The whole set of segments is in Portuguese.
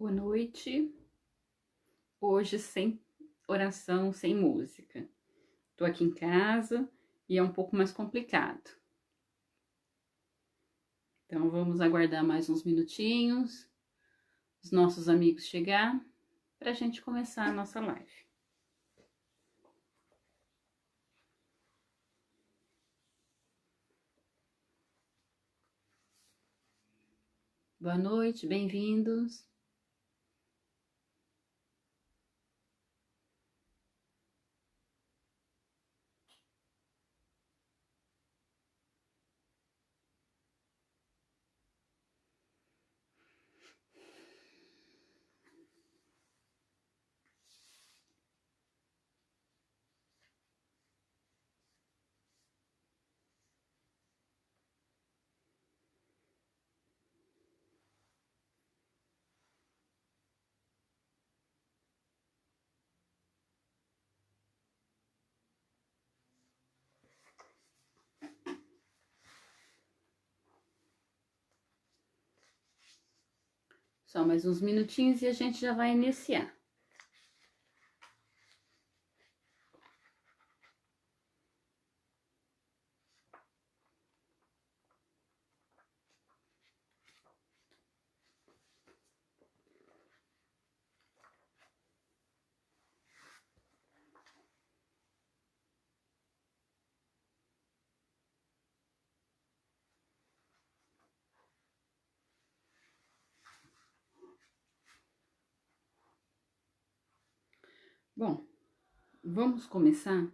Boa noite. Hoje sem oração, sem música. Tô aqui em casa e é um pouco mais complicado. Então vamos aguardar mais uns minutinhos, os nossos amigos chegar, pra gente começar a nossa live. Boa noite, bem-vindos. Só mais uns minutinhos e a gente já vai iniciar. Bom, vamos começar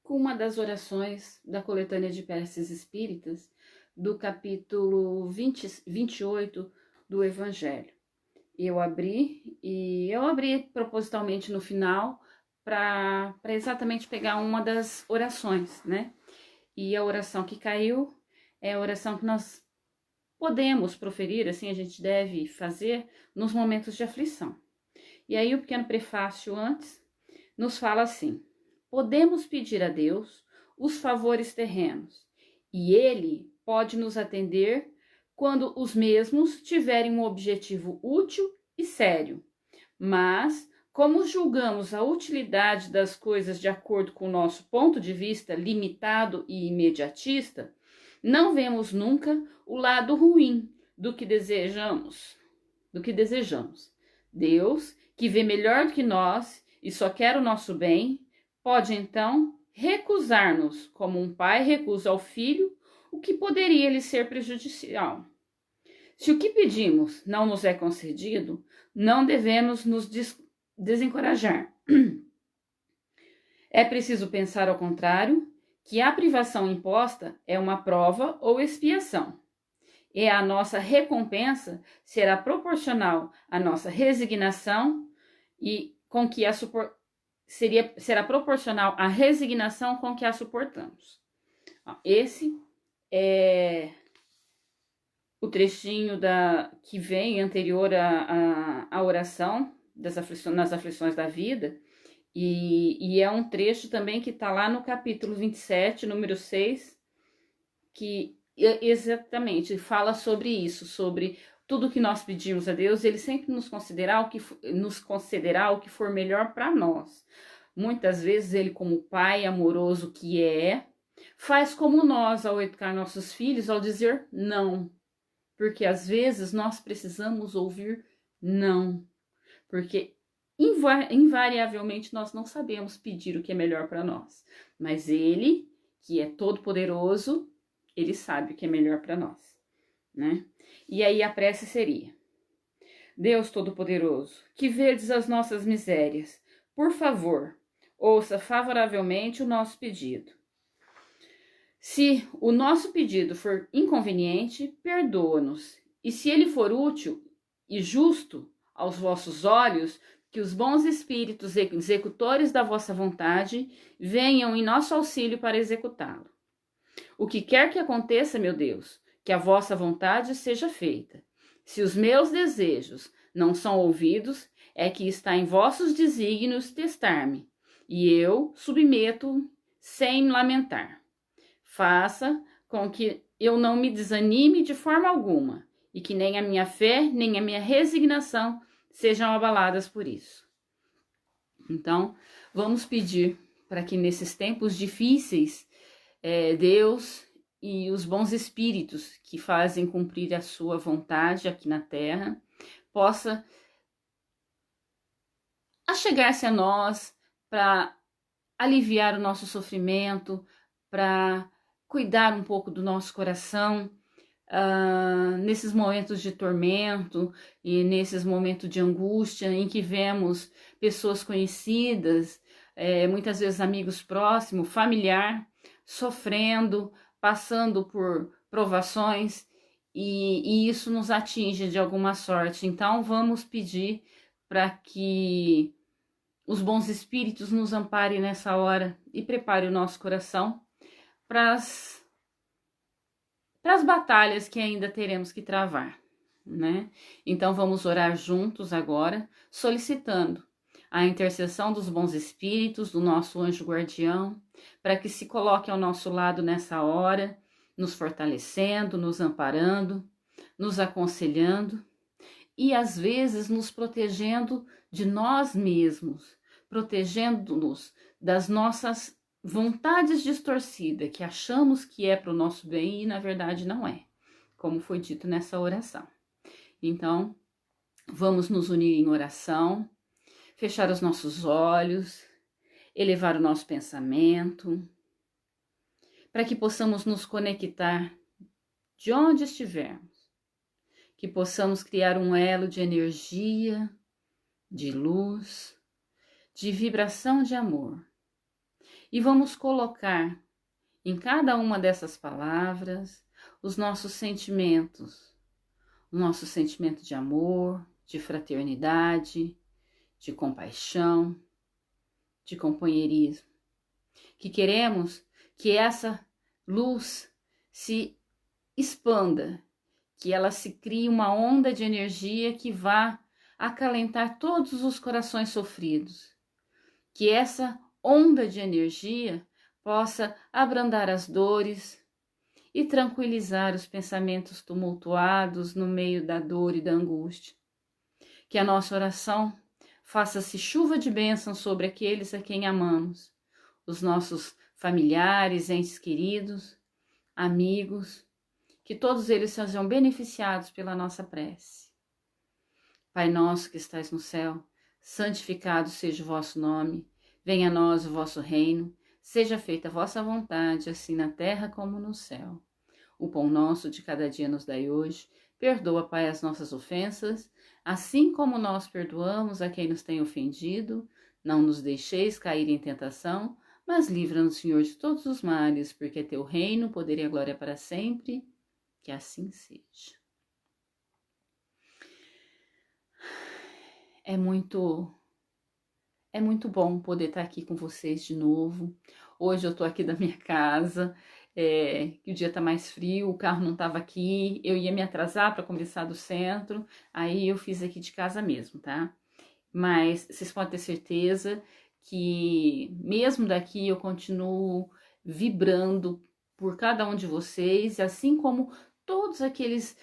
com uma das orações da coletânea de preces espíritas do capítulo 28 do Evangelho. Eu abri propositalmente no final para exatamente pegar uma das orações, né? E a oração que caiu é a oração que nós podemos proferir, assim a gente deve fazer nos momentos de aflição. E aí o pequeno prefácio antes nos fala assim: podemos pedir a Deus os favores terrenos, e Ele pode nos atender quando os mesmos tiverem um objetivo útil e sério. Mas, como julgamos a utilidade das coisas de acordo com o nosso ponto de vista limitado e imediatista, não vemos nunca o lado ruim do que desejamos. Deus, que vê melhor do que nós e só quer o nosso bem, pode então recusar-nos, como um pai recusa ao filho o que poderia lhe ser prejudicial. Se o que pedimos não nos é concedido, não devemos nos desencorajar. É preciso pensar ao contrário, que a privação imposta é uma prova ou expiação. E a nossa recompensa será proporcional à nossa resignação e com que será proporcional à resignação com que a suportamos. Esse é o trechinho que vem anterior à oração nas aflições da vida, e é um trecho também que está lá no capítulo 27, número 6, que exatamente fala sobre isso, sobre tudo que nós pedimos a Deus, Ele sempre nos concederá o que for melhor para nós. Muitas vezes Ele, como Pai amoroso que faz como nós ao educar nossos filhos, ao dizer não. Porque às vezes nós precisamos ouvir não. Porque invariavelmente nós não sabemos pedir o que é melhor para nós. Mas Ele, que é todo poderoso, Ele sabe o que é melhor para nós, né? E aí a prece seria: Deus Todo-Poderoso, que vedes as nossas misérias, por favor, ouça favoravelmente o nosso pedido. Se o nosso pedido for inconveniente, perdoa-nos. E se ele for útil e justo aos vossos olhos, que os bons espíritos executores da vossa vontade venham em nosso auxílio para executá-lo. O que quer que aconteça, meu Deus, que a vossa vontade seja feita. Se os meus desejos não são ouvidos, é que está em vossos desígnios testar-me, e eu submeto sem lamentar. Faça com que eu não me desanime de forma alguma, e que nem a minha fé, nem a minha resignação sejam abaladas por isso. Então, vamos pedir para que nesses tempos difíceis, Deus e os bons espíritos que fazem cumprir a sua vontade aqui na Terra, possa achegar-se a nós para aliviar o nosso sofrimento, para cuidar um pouco do nosso coração, nesses momentos de tormento e nesses momentos de angústia em que vemos pessoas conhecidas, muitas vezes amigos próximos, familiar, sofrendo, passando por provações e isso nos atinge de alguma sorte. Então vamos pedir para que os bons espíritos nos amparem nessa hora e prepare o nosso coração para as batalhas que ainda teremos que travar, né? Então vamos orar juntos agora, solicitando a intercessão dos bons espíritos, do nosso anjo guardião, para que se coloque ao nosso lado nessa hora, nos fortalecendo, nos amparando, nos aconselhando e às vezes nos protegendo de nós mesmos, protegendo-nos das nossas vontades distorcidas, que achamos que é para o nosso bem e na verdade não é, como foi dito nessa oração. Então, vamos nos unir em oração, fechar os nossos olhos, elevar o nosso pensamento, para que possamos nos conectar de onde estivermos, que possamos criar um elo de energia, de luz, de vibração de amor. E vamos colocar em cada uma dessas palavras os nossos sentimentos, o nosso sentimento de amor, de fraternidade, de compaixão, de companheirismo. Que queremos que essa luz se expanda, que ela se crie uma onda de energia que vá acalentar todos os corações sofridos. Que essa onda de energia possa abrandar as dores e tranquilizar os pensamentos tumultuados no meio da dor e da angústia. Que a nossa oração faça-se chuva de bênçãos sobre aqueles a quem amamos, os nossos familiares, entes queridos, amigos, que todos eles sejam beneficiados pela nossa prece. Pai nosso que estais no céu, santificado seja o vosso nome, venha a nós o vosso reino, seja feita a vossa vontade, assim na terra como no céu. O pão nosso de cada dia nos dai hoje, perdoa, Pai, as nossas ofensas, assim como nós perdoamos a quem nos tem ofendido, não nos deixeis cair em tentação, mas livra-nos, Senhor, de todos os males, porque é teu reino, o poder e a glória para sempre, que assim seja. É muito bom poder estar aqui com vocês de novo. Hoje eu tô aqui da minha casa, que o dia tá mais frio, o carro não tava aqui, eu ia me atrasar para começar do centro, aí eu fiz aqui de casa mesmo, tá? Mas vocês podem ter certeza que mesmo daqui eu continuo vibrando por cada um de vocês, assim como todos aqueles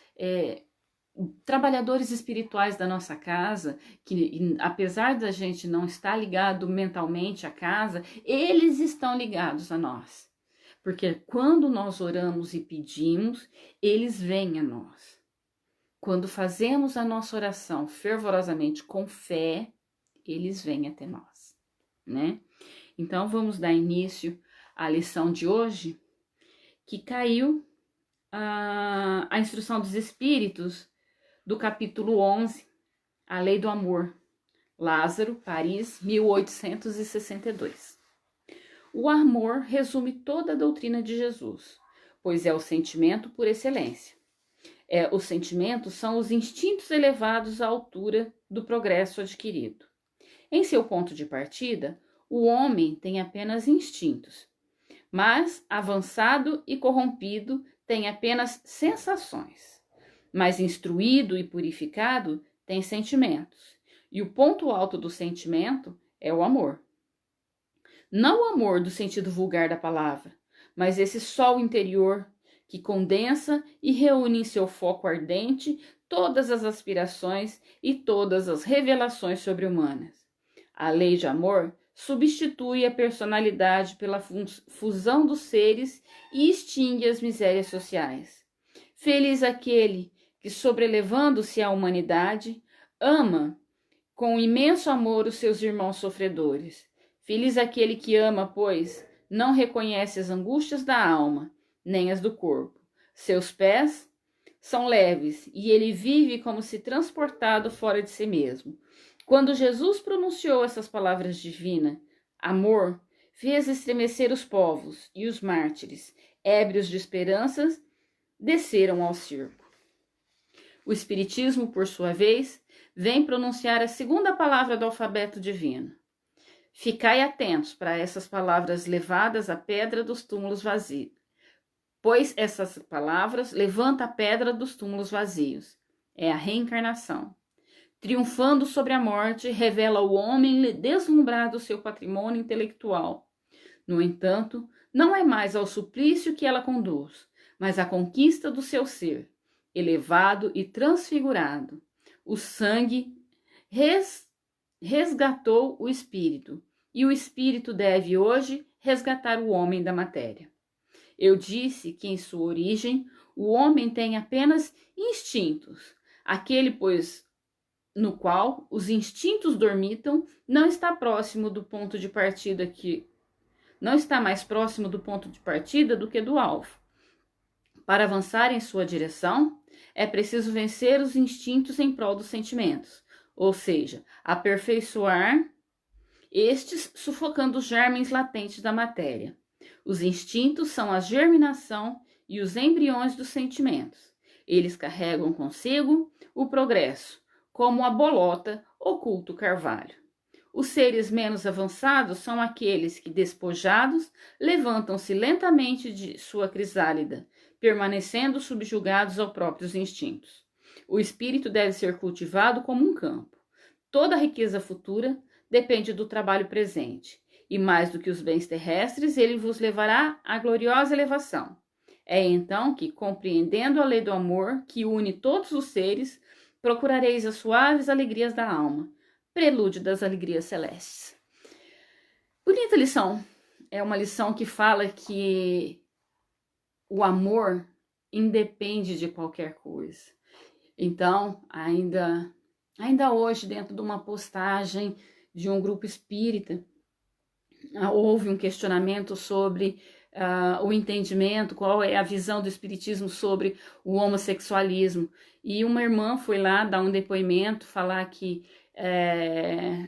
trabalhadores espirituais da nossa casa, que apesar da gente não estar ligado mentalmente à casa, eles estão ligados a nós. Porque quando nós oramos e pedimos, eles vêm a nós. Quando fazemos a nossa oração fervorosamente com fé, eles vêm até nós, né? Então vamos dar início à lição de hoje, que caiu a instrução dos espíritos do capítulo 11, A Lei do Amor, Lázaro, Paris, 1862. O amor resume toda a doutrina de Jesus, pois é o sentimento por excelência. Os sentimentos são os instintos elevados à altura do progresso adquirido. Em seu ponto de partida, o homem tem apenas instintos, mas avançado e corrompido tem apenas sensações. Mas instruído e purificado tem sentimentos, e o ponto alto do sentimento é o amor. Não o amor do sentido vulgar da palavra, mas esse sol interior que condensa e reúne em seu foco ardente todas as aspirações e todas as revelações sobre-humanas. A lei de amor substitui a personalidade pela fusão dos seres e extingue as misérias sociais. Feliz aquele que, sobrelevando-se à humanidade, ama com imenso amor os seus irmãos sofredores. Feliz aquele que ama, pois não reconhece as angústias da alma, nem as do corpo. Seus pés são leves e ele vive como se transportado fora de si mesmo. Quando Jesus pronunciou essas palavras divinas, amor, fez estremecer os povos e os mártires, ébrios de esperanças, desceram ao circo. O Espiritismo, por sua vez, vem pronunciar a segunda palavra do alfabeto divino. Ficai atentos para essas palavras levadas à pedra dos túmulos vazios, pois essas palavras levantam a pedra dos túmulos vazios. É a reencarnação. Triunfando sobre a morte, revela ao homem deslumbrado seu patrimônio intelectual. No entanto, não é mais ao suplício que ela conduz, mas à conquista do seu ser, elevado e transfigurado. O sangue resgatou o espírito, e o espírito deve hoje resgatar o homem da matéria. Eu disse que em sua origem o homem tem apenas instintos, aquele, pois, no qual os instintos dormitam, não está próximo do ponto de partida não está mais próximo do ponto de partida do que do alvo. Para avançar em sua direção, é preciso vencer os instintos em prol dos sentimentos, ou seja, aperfeiçoar estes sufocando os germes latentes da matéria. Os instintos são a germinação e os embriões dos sentimentos. Eles carregam consigo o progresso, como a bolota oculta o carvalho. Os seres menos avançados são aqueles que, despojados, levantam-se lentamente de sua crisálida, permanecendo subjugados aos próprios instintos. O espírito deve ser cultivado como um campo. Toda a riqueza futura depende do trabalho presente, e mais do que os bens terrestres, ele vos levará à gloriosa elevação. É então que, compreendendo a lei do amor que une todos os seres, procurareis as suaves alegrias da alma, prelúdio das alegrias celestes. Bonita lição. É uma lição que fala que o amor independe de qualquer coisa. Então, ainda hoje, dentro de uma postagem de um grupo espírita, houve um questionamento sobre o entendimento, qual é a visão do espiritismo sobre o homossexualismo. E uma irmã foi lá dar um depoimento, falar que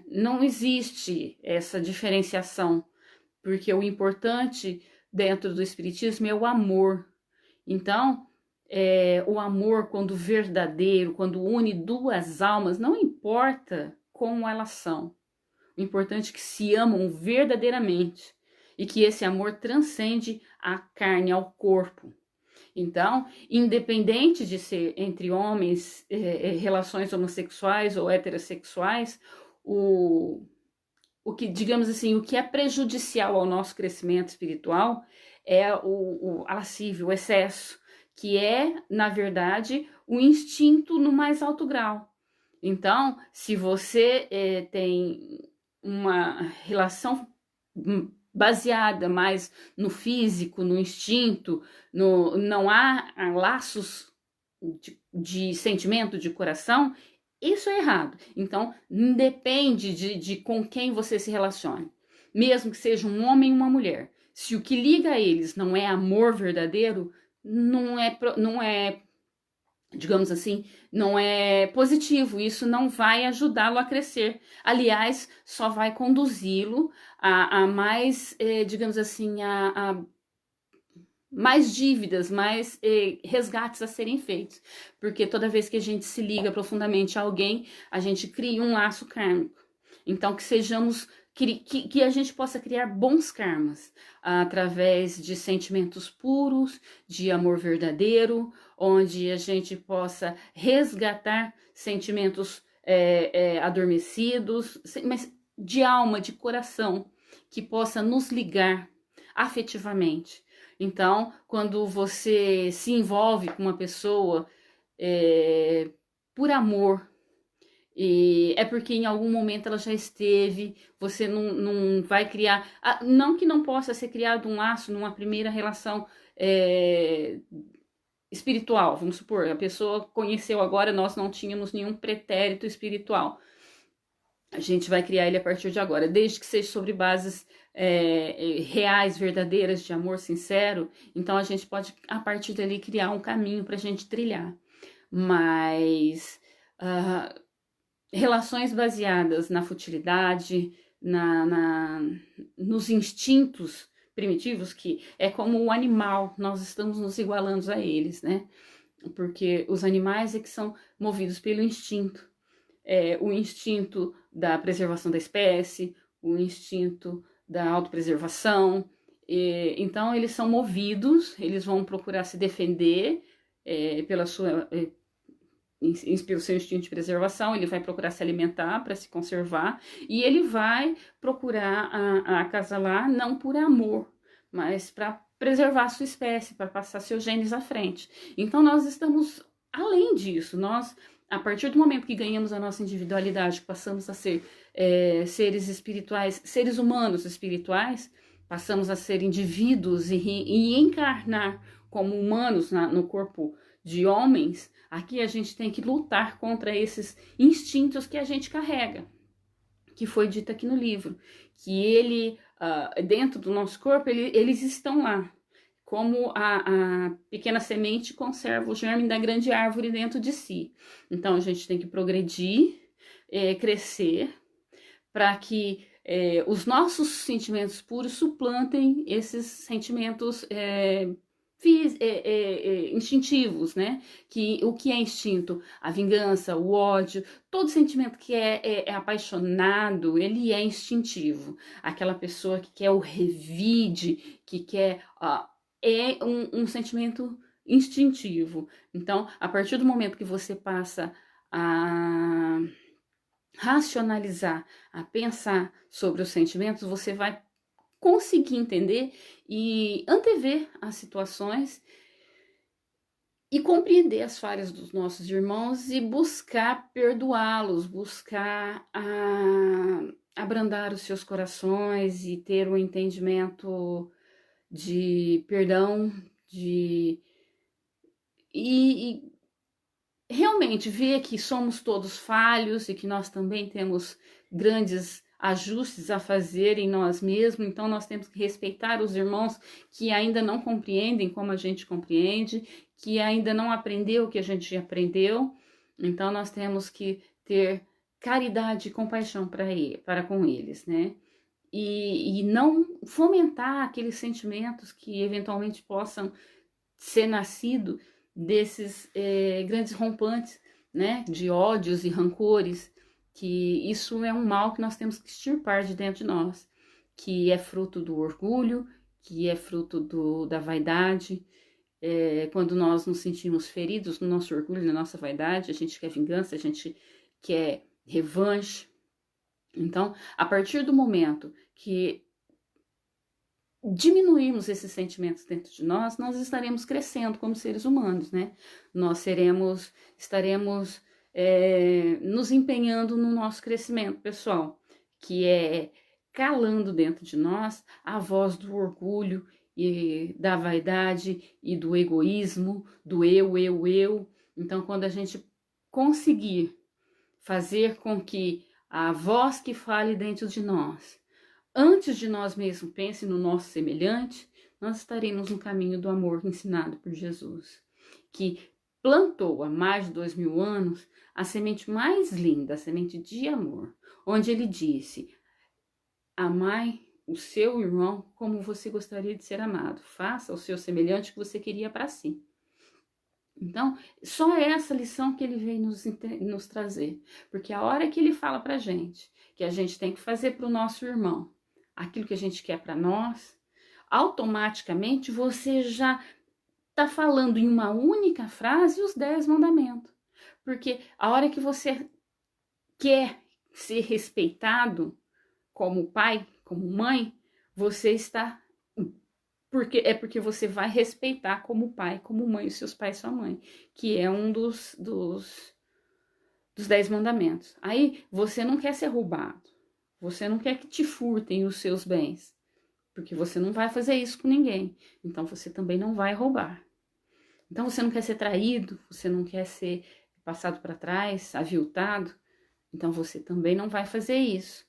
não existe essa diferenciação, porque o importante dentro do espiritismo é o amor. Então, o amor, quando verdadeiro, quando une duas almas, não importa como elas são. O importante é que se amam verdadeiramente e que esse amor transcende a carne, ao corpo. Então, independente de ser entre homens, relações homossexuais ou heterossexuais, o que, digamos assim, o que é prejudicial ao nosso crescimento espiritual é a lascívia, o excesso, que é, na verdade, o instinto no mais alto grau. Então, se você tem uma relação baseada mais no físico, no instinto, não há laços de sentimento, de coração, isso é errado. Então, independe de com quem você se relacione. Mesmo que seja um homem e uma mulher. Se o que liga a eles não é amor verdadeiro, não é, digamos assim, não é positivo. Isso não vai ajudá-lo a crescer. Aliás, só vai conduzi-lo a mais, digamos assim, a mais dívidas, mais resgates a serem feitos. Porque toda vez que a gente se liga profundamente a alguém, a gente cria um laço kármico. Então, que a gente possa criar bons karmas através de sentimentos puros, de amor verdadeiro, onde a gente possa resgatar sentimentos adormecidos, mas de alma, de coração, que possa nos ligar afetivamente. Então, quando você se envolve com uma pessoa por amor, e é porque em algum momento ela já esteve, você não vai criar. Não que não possa ser criado um laço numa primeira relação espiritual, vamos supor, a pessoa conheceu agora, nós não tínhamos nenhum pretérito espiritual. A gente vai criar ele a partir de agora, desde que seja sobre bases reais, verdadeiras, de amor sincero. Então a gente pode, a partir dali, criar um caminho para a gente trilhar. Mas relações baseadas na futilidade, nos instintos primitivos, que é como o animal, nós estamos nos igualando a eles, né? Porque os animais é que são movidos pelo instinto. O instinto da preservação da espécie, o instinto da autopreservação. Então, eles são movidos, eles vão procurar se defender pela sua pelo seu instinto de preservação, ele vai procurar se alimentar para se conservar, e ele vai procurar acasalar não por amor, mas para preservar a sua espécie, para passar seus genes à frente. Então nós estamos além disso, nós, a partir do momento que ganhamos a nossa individualidade, passamos a ser seres espirituais, seres humanos espirituais, passamos a ser indivíduos e encarnar como humanos no corpo de homens. Aqui a gente tem que lutar contra esses instintos que a gente carrega, que foi dito aqui no livro, que ele, dentro do nosso corpo, eles estão lá, como a pequena semente conserva o germe da grande árvore dentro de si. Então a gente tem que progredir, crescer, para que os nossos sentimentos puros suplantem esses sentimentos instintivos, né? O que é instinto? A vingança, o ódio, todo sentimento que é apaixonado, ele é instintivo. Aquela pessoa que quer o revide, que quer... é um sentimento instintivo. Então, a partir do momento que você passa a racionalizar, a pensar sobre os sentimentos, você vai conseguir entender e antever as situações e compreender as falhas dos nossos irmãos e buscar perdoá-los, buscar abrandar os seus corações e ter um entendimento de perdão, e realmente ver que somos todos falhos e que nós também temos grandes ajustes a fazer em nós mesmos. Então nós temos que respeitar os irmãos que ainda não compreendem como a gente compreende, que ainda não aprendeu o que a gente aprendeu. Então nós temos que ter caridade e compaixão para com eles, né? E não fomentar aqueles sentimentos que eventualmente possam ser nascidos desses grandes rompantes, né, de ódios e rancores, que isso é um mal que nós temos que extirpar de dentro de nós, que é fruto do orgulho, que é fruto da vaidade. Quando nós nos sentimos feridos no nosso orgulho, na nossa vaidade, a gente quer vingança, a gente quer revanche. Então, a partir do momento que diminuirmos esses sentimentos dentro de nós, nós estaremos crescendo como seres humanos, né? Nós estaremos nos empenhando no nosso crescimento pessoal, que é calando dentro de nós a voz do orgulho e da vaidade e do egoísmo, do eu. Então, quando a gente conseguir fazer com que a voz que fale dentro de nós, antes de nós mesmos, pense no nosso semelhante, nós estaremos no caminho do amor ensinado por Jesus, que plantou há mais de 2000 anos a semente mais linda, a semente de amor, onde ele disse: amai o seu irmão como você gostaria de ser amado, faça ao seu semelhante o que você queria para si. Então, só essa lição que ele veio nos trazer, porque a hora que ele fala pra gente que a gente tem que fazer para o nosso irmão aquilo que a gente quer para nós, automaticamente você já está falando em uma única frase os 10 mandamentos. Porque a hora que você quer ser respeitado como pai, como mãe, você está porque você vai respeitar como pai, como mãe, os seus pais e sua mãe, que é um dos 10 mandamentos. Aí você não quer ser roubado, você não quer que te furtem os seus bens, porque você não vai fazer isso com ninguém, então você também não vai roubar. Então você não quer ser traído, você não quer ser passado para trás, aviltado, então você também não vai fazer isso.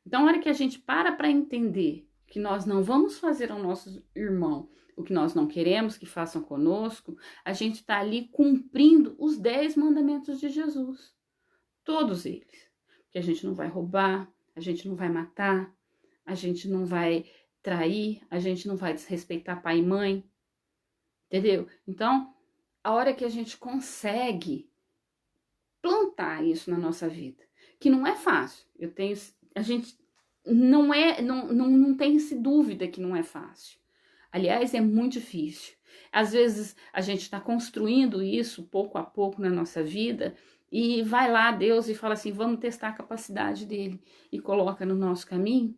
Então, a hora que a gente para entender que nós não vamos fazer ao nosso irmão o que nós não queremos que façam conosco, a gente está ali cumprindo os 10 mandamentos de Jesus. Todos eles. Porque a gente não vai roubar, a gente não vai matar, a gente não vai trair, a gente não vai desrespeitar pai e mãe. Entendeu? Então, a hora que a gente consegue plantar isso na nossa vida, que não é fácil. A gente não tem esse dúvida que não é fácil. Aliás, é muito difícil. Às vezes a gente está construindo isso pouco a pouco na nossa vida e vai lá Deus e fala assim, vamos testar a capacidade dele e coloca no nosso caminho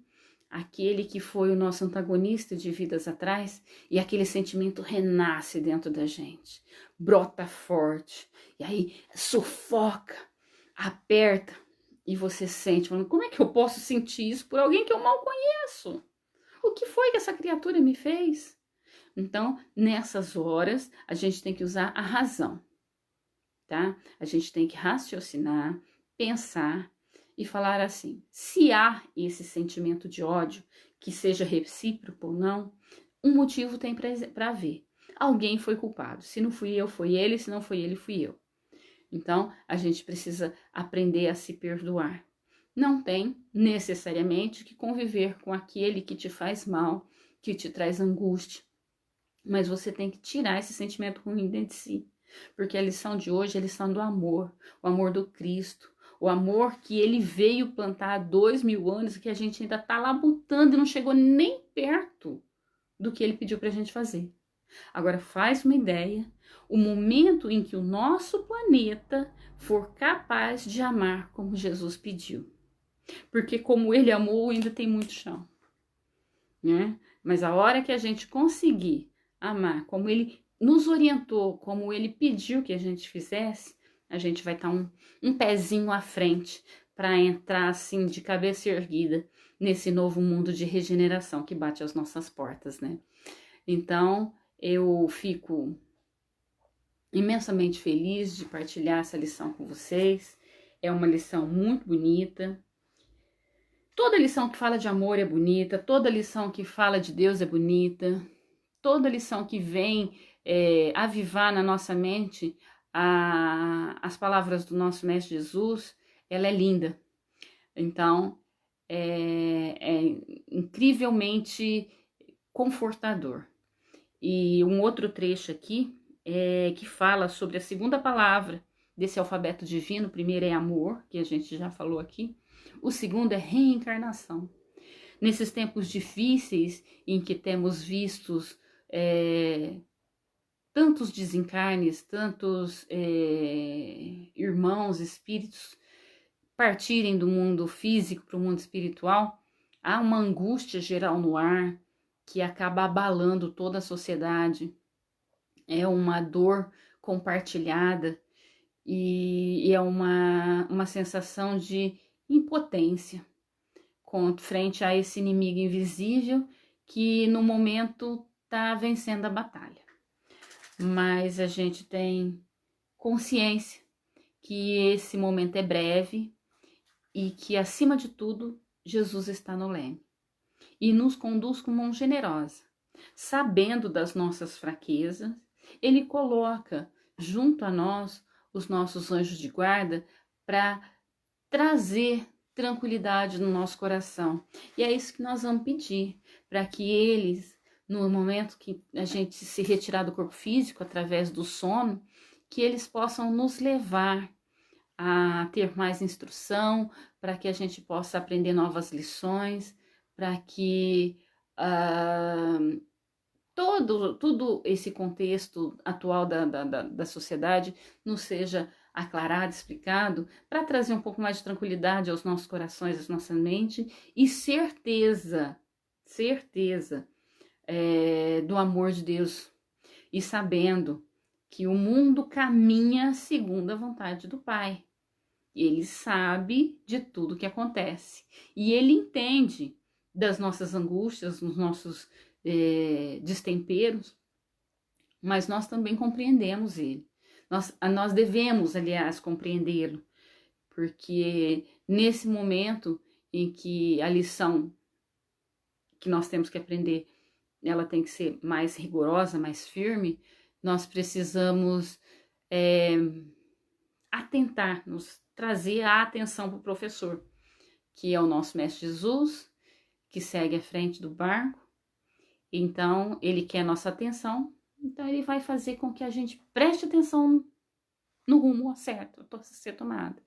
aquele que foi o nosso antagonista de vidas atrás e aquele sentimento renasce dentro da gente, brota forte e aí sufoca, aperta e você sente, falando, como é que eu posso sentir isso por alguém que eu mal conheço? O que foi que essa criatura me fez? Então, nessas horas, a gente tem que usar a razão, tá? A gente tem que raciocinar, pensar e falar assim, se há esse sentimento de ódio, que seja recíproco ou não, um motivo tem para haver. Alguém foi culpado. Se não fui eu, foi ele. Se não foi ele, fui eu. Então, a gente precisa aprender a se perdoar. Não tem necessariamente que conviver com aquele que te faz mal, que te traz angústia, mas você tem que tirar esse sentimento ruim dentro de si, porque a lição de hoje é a lição do amor, o amor do Cristo, o amor que ele veio plantar há 2000 anos, que a gente ainda está lá botando e não chegou nem perto do que ele pediu para a gente fazer. Agora faz uma ideia, o momento em que o nosso planeta for capaz de amar como Jesus pediu. Porque como ele amou, ainda tem muito chão, né? Mas a hora que a gente conseguir amar como ele nos orientou, como ele pediu que a gente fizesse, a gente vai estar um pezinho à frente para entrar assim de cabeça erguida nesse novo mundo de regeneração que bate às nossas portas, né? Então, eu fico imensamente feliz de partilhar essa lição com vocês. É uma lição muito bonita. Toda lição que fala de amor é bonita, toda lição que fala de Deus é bonita, toda lição que vem avivar na nossa mente as palavras do nosso Mestre Jesus, ela é linda. Então, é incrivelmente confortador. E um outro trecho aqui que fala sobre a segunda palavra desse alfabeto divino. O primeiro é amor, que a gente já falou aqui. O segundo é reencarnação. Nesses tempos difíceis em que temos vistos tantos desencarnes, tantos irmãos, espíritos partirem do mundo físico para o mundo espiritual, há uma angústia geral no ar que acaba abalando toda a sociedade. É uma dor compartilhada e é uma sensação de impotência frente a esse inimigo invisível que no momento está vencendo a batalha. Mas a gente tem consciência que esse momento é breve e que, acima de tudo, Jesus está no leme e nos conduz com mão generosa. Sabendo das nossas fraquezas, ele coloca junto a nós os nossos anjos de guarda para trazer tranquilidade no nosso coração. E é isso que nós vamos pedir, para que eles, no momento que a gente se retirar do corpo físico através do sono, que eles possam nos levar a ter mais instrução, para que a gente possa aprender novas lições, para que todo esse contexto atual da sociedade nos seja aclarado, explicado, para trazer um pouco mais de tranquilidade aos nossos corações, à nossa mente e certeza do amor de Deus e sabendo que o mundo caminha segundo a vontade do Pai. Ele sabe de tudo que acontece e ele entende das nossas angústias, dos nossos destemperos, mas nós também compreendemos ele. Nós devemos, aliás, compreendê-lo, porque nesse momento em que a lição que nós temos que aprender, ela tem que ser mais rigorosa, mais firme, nós precisamos atentar, nos trazer a atenção para o professor, que é o nosso Mestre Jesus, que segue à frente do barco. Então, ele quer nossa atenção, então ele vai fazer com que a gente preste atenção no rumo certo a ser tomado.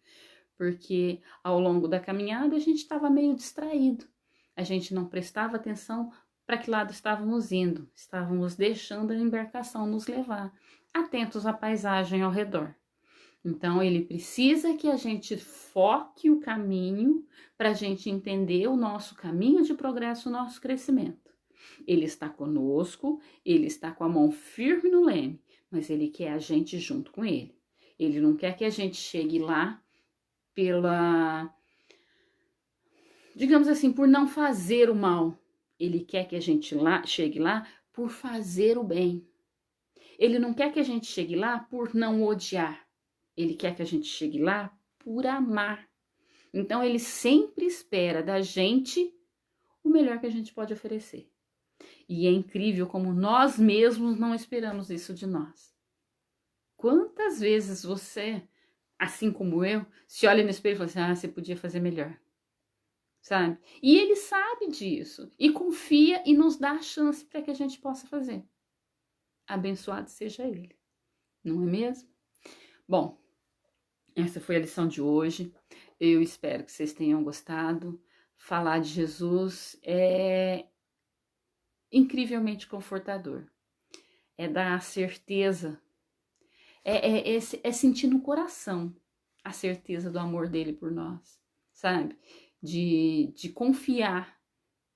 Porque ao longo da caminhada a gente estava meio distraído, a gente não prestava atenção para que lado estávamos indo, estávamos deixando a embarcação nos levar, atentos à paisagem ao redor. Então, ele precisa que a gente foque o caminho para a gente entender o nosso caminho de progresso, o nosso crescimento. Ele está conosco, ele está com a mão firme no leme, mas ele quer a gente junto com ele. Ele não quer que a gente chegue lá digamos assim, por não fazer o mal. Ele quer que a gente chegue lá por fazer o bem. Ele não quer que a gente chegue lá por não odiar. Ele quer que a gente chegue lá por amar. Então, ele sempre espera da gente o melhor que a gente pode oferecer. E é incrível como nós mesmos não esperamos isso de nós. Quantas vezes você, assim como eu, se olha no espelho e fala assim, você podia fazer melhor. Sabe? E ele sabe disso. E confia e nos dá a chance para que a gente possa fazer. Abençoado seja ele. Não é mesmo? Bom, essa foi a lição de hoje. Eu espero que vocês tenham gostado. Falar de Jesus é incrivelmente confortador. É dar a certeza, é sentir no coração a certeza do amor dele por nós, sabe? De confiar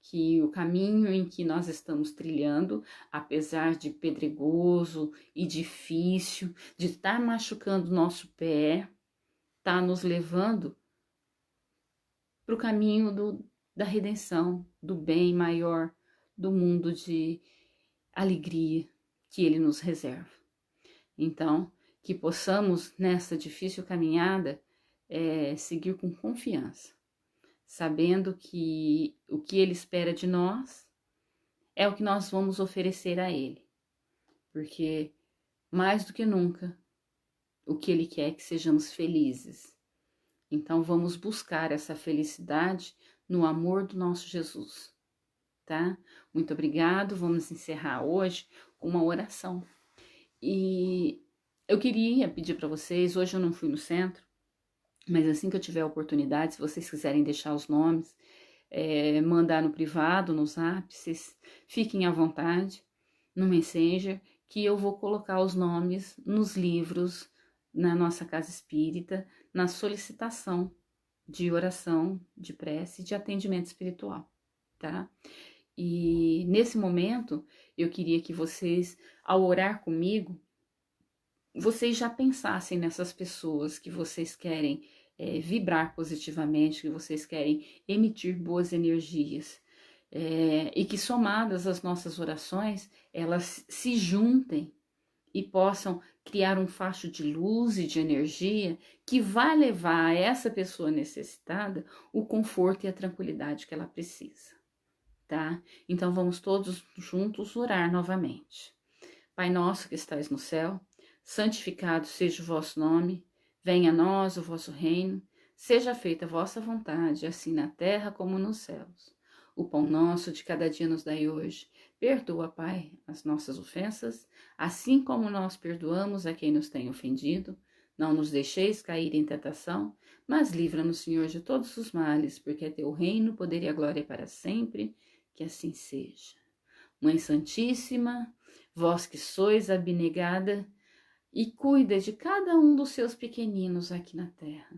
que o caminho em que nós estamos trilhando, apesar de pedregoso e difícil, de estar machucando nosso pé, está nos levando para o caminho da redenção, do bem maior, do mundo de alegria que ele nos reserva. Então, que possamos, nessa difícil caminhada, seguir com confiança, sabendo que o que ele espera de nós é o que nós vamos oferecer a ele. Porque, mais do que nunca, o que ele quer é que sejamos felizes. Então, vamos buscar essa felicidade no amor do nosso Jesus, tá? Muito obrigado. Vamos encerrar hoje com uma oração. E eu queria pedir para vocês, hoje eu não fui no centro, mas assim que eu tiver a oportunidade, se vocês quiserem deixar os nomes, mandar no privado, no Zap, vocês fiquem à vontade, no Messenger, que eu vou colocar os nomes nos livros, na nossa casa espírita, na solicitação de oração, de prece, de atendimento espiritual, tá? E nesse momento, eu queria que vocês, ao orar comigo, vocês já pensassem nessas pessoas que vocês querem vibrar positivamente, que vocês querem emitir boas energias, e que somadas as nossas orações, elas se juntem e possam criar um facho de luz e de energia que vai levar a essa pessoa necessitada o conforto e a tranquilidade que ela precisa, tá? Então vamos todos juntos orar novamente. Pai nosso que estais no céu, santificado seja o vosso nome, venha a nós o vosso reino, seja feita a vossa vontade, assim na terra como nos céus. O pão nosso de cada dia nos dai hoje. Perdoa, Pai, as nossas ofensas, assim como nós perdoamos a quem nos tem ofendido. Não nos deixeis cair em tentação, mas livra-nos, Senhor, de todos os males, porque é teu reino, o poder e a glória para sempre. Que assim seja. Mãe Santíssima, vós que sois abnegada e cuida de cada um dos seus pequeninos aqui na terra,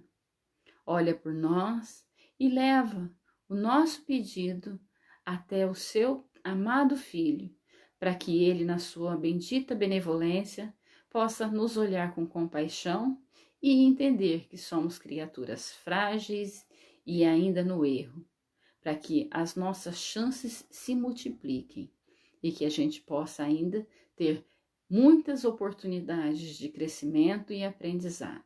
olha por nós e leva o nosso pedido até o seu amado Filho, para que Ele, na sua bendita benevolência, possa nos olhar com compaixão e entender que somos criaturas frágeis e ainda no erro, para que as nossas chances se multipliquem e que a gente possa ainda ter muitas oportunidades de crescimento e aprendizado.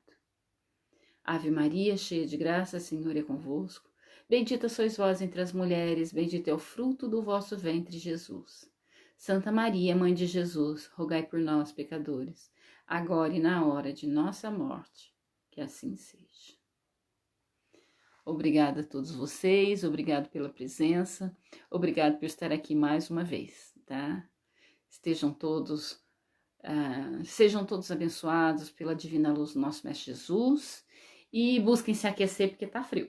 Ave Maria, cheia de graça, o Senhor é convosco. Bendita sois vós entre as mulheres, bendito é o fruto do vosso ventre, Jesus. Santa Maria, Mãe de Jesus, rogai por nós, pecadores, agora e na hora de nossa morte. Que assim seja. Obrigada a todos vocês, obrigado pela presença, obrigado por estar aqui mais uma vez, tá? Sejam todos abençoados pela divina luz do nosso Mestre Jesus e busquem se aquecer porque tá frio,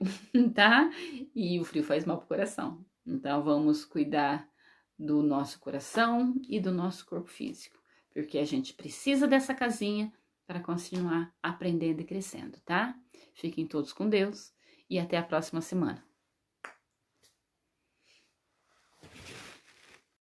tá? E o frio faz mal pro coração. Então vamos cuidar do nosso coração e do nosso corpo físico, porque a gente precisa dessa casinha para continuar aprendendo e crescendo, tá? Fiquem todos com Deus e até a próxima semana.